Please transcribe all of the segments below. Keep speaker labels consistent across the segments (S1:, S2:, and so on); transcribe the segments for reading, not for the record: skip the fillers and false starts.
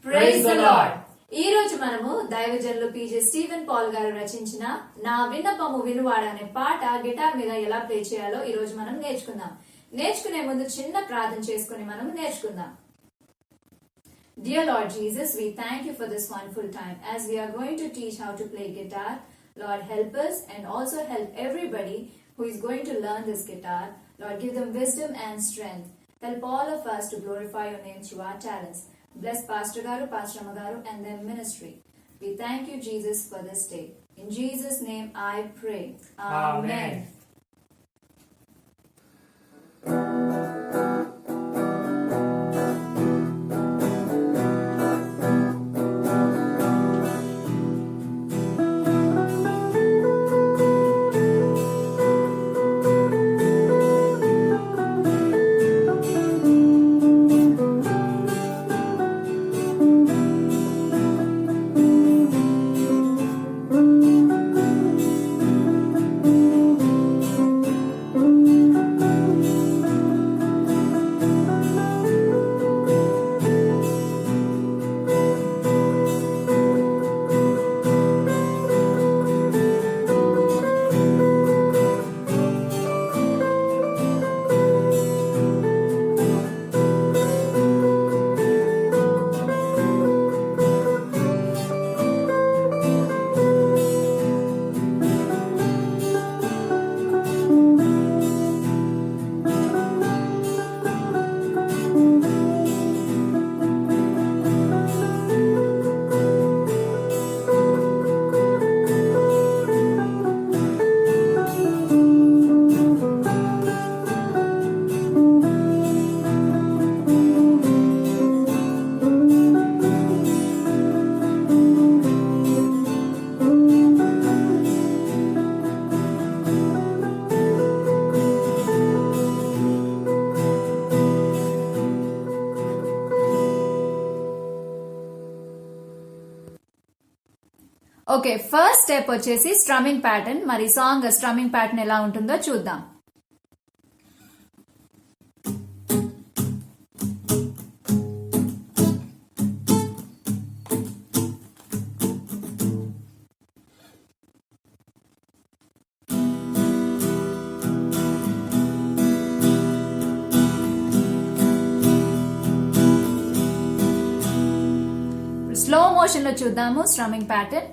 S1: Praise the lord.
S2: ఈ రోజు మనము దైవజనులు పీజే స్టీవెన్ పాల్ గారు రచించిన నా విన్నపము వినువాడు అనే పాట గిటార్ మీద ఎలా ప్లే చేయాలో ఈ రోజు మనం నేర్చుకుందాం. నేర్చుకునే ముందు చిన్న ప్రార్థన చేసుకుని మనం నేర్చుకుందాం. Dear Lord Jesus, we thank you for this wonderful time as we are going to teach how to play guitar. Lord, help us and also help everybody who is going to learn this guitar. Lord, give them wisdom and strength. Help all of us to glorify your name through our talents. Bless Pastor Garu, Pastor Amagaru and their ministry. We thank you, Jesus, for this day. In Jesus' name I pray. Amen. Okay, first step వచ్చేసి strumming pattern. మరి song strumming pattern ఎలా ఉంటుందో చూద్దాం. Slow motion లో చూద్దాము strumming pattern.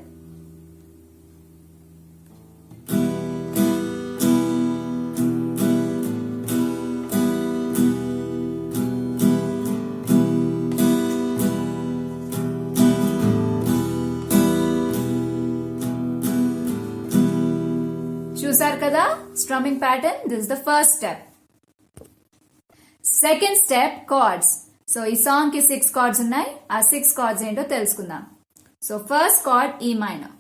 S2: చూసారు కదా strumming pattern. This is the first step. Second step chords. So ఈ సాంగ్ కి 6 కార్డ్స్ ఉన్నాయి. ఆ 6 కార్డ్స్ ఏంటో తెలుసుకుందాం. So first chord E minor.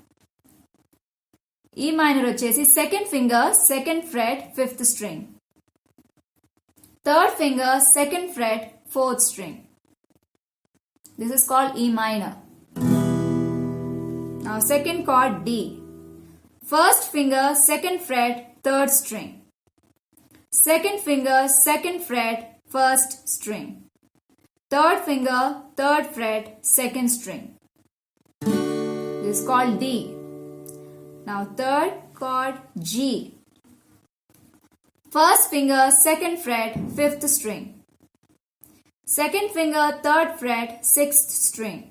S2: E minor వచ్చేసి second finger second fret 5th string, third finger second fret 4th string. This is called E minor. Now second chord D. First finger, second fret, 3rd string. Second finger, second fret, 1st string. Third finger, 3rd fret, 2nd string. This is called D. Now third chord G. First finger, second fret, 5th string. Second finger, 3rd fret, 6th string.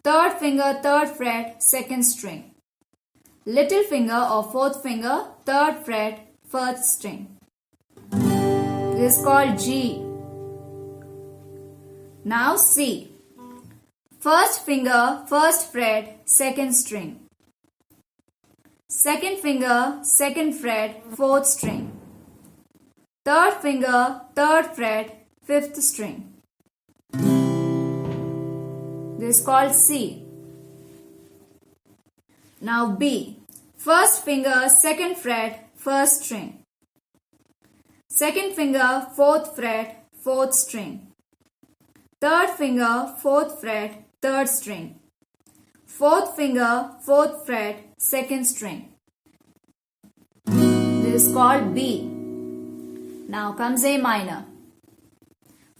S2: Third finger, 3rd fret, 2nd string. Little finger or 4th finger, 3rd fret, 1st string. This is called G. Now C. First finger, 1st fret, 2nd string. Second finger, 2nd fret, 4th string. Third finger, 3rd fret, 5th string. This is called C. Now B. First finger, second fret, 1st string. Second finger, 4th fret, 4th string. Third finger, 4th fret, 3rd string. Fourth finger, 4th fret, 2nd string. This is called B. Now comes A minor.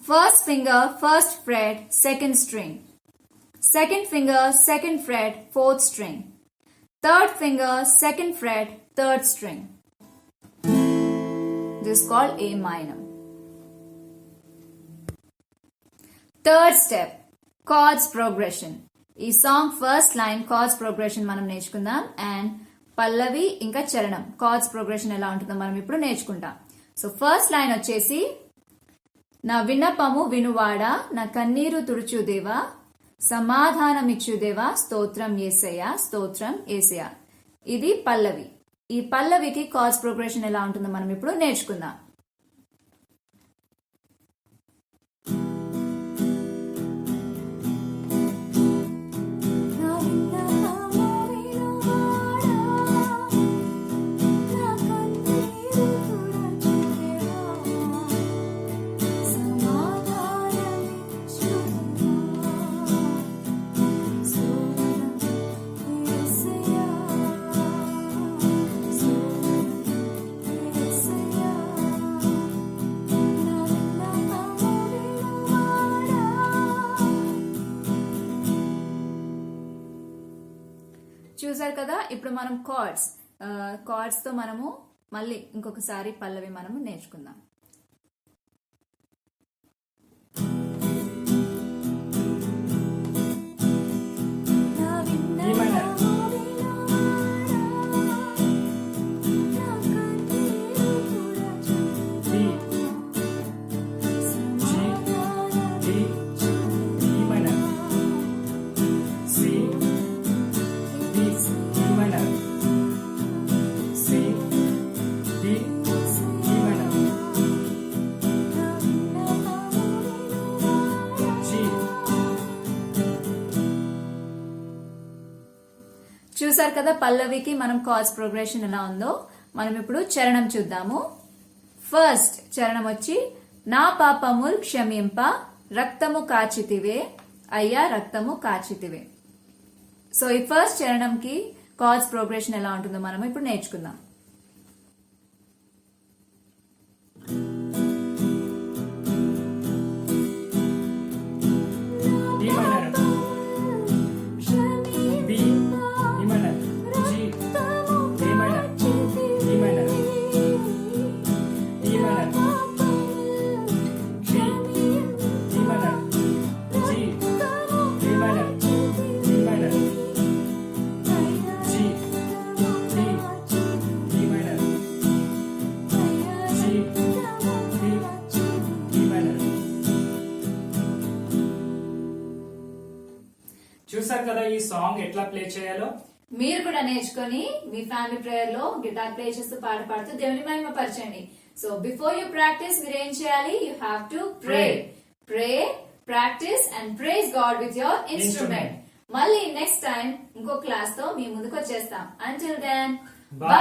S2: First finger, 1st fret, 2nd string. Second finger, second fret, fourth string. Third finger, second fret, third string. This is called A minor. Third step, chords progression. ఈ song first line cards progression మనం నేర్చుకుందాం and పల్లవి ఇంకా చరణం cards progression ఎలా ఉంటుందో మనం ఇప్పుడు నేర్చుకుంటాం. సో ఫస్ట్ లైన్ వచ్చేసి నా విన్నపము వినువాడా నా కన్నీరు తుడుచుదేవా సమాధానమిచ్చుదేవా స్తోత్రం యేసయ్యా స్తోత్రం యేసయ్యా. ఇది పల్లవి. ఈ పల్లవికి కార్డ్స్ ప్రోగ్రెషన్ ఎలా ఉంటుందో మనం ఇప్పుడు నేర్చుకుందాం. చూసారు కదా, ఇప్పుడు మనం కార్డ్స్ తో మనము మళ్ళీ ఇంకొకసారి పల్లవి మనము నేర్చుకుందాం. చూసారు కదా పల్లవికి మనం కార్డ్స్ ప్రోగ్రెషన్ ఎలా ఉందో. మనం ఇప్పుడు చరణం చూద్దాము. ఫస్ట్ చరణం వచ్చి నా పాపముల్ క్షమింప రక్తము కాచితివే అయ్యా రక్తము కాచితివే. సో ఈ ఫస్ట్ చరణంకి కార్డ్స్ ప్రోగ్రెషన్ ఎలా ఉంటుందో మనం ఇప్పుడు నేర్చుకుందాం.
S1: చూసారు కదా ఈ సాంగ్ ఎట్లా ప్లే చేయాలో.
S2: మీరు కూడా నేర్చుకొని మీ ఫ్యామిలీ ప్రేయర్ లో గిటార్ ప్లే చేస్తూ పాట పాడుతూ దేవుని మహిమపరచండి. సో బిఫోర్ యూ ప్రాక్టీస్ మీరు ఏం చేయాలి? You have to pray, practice and praise God with your instrument. మళ్ళీ నెక్స్ట్ టైం ఇంకో క్లాస్ తో మీ ముందుకు వచ్చేస్తాం. Until then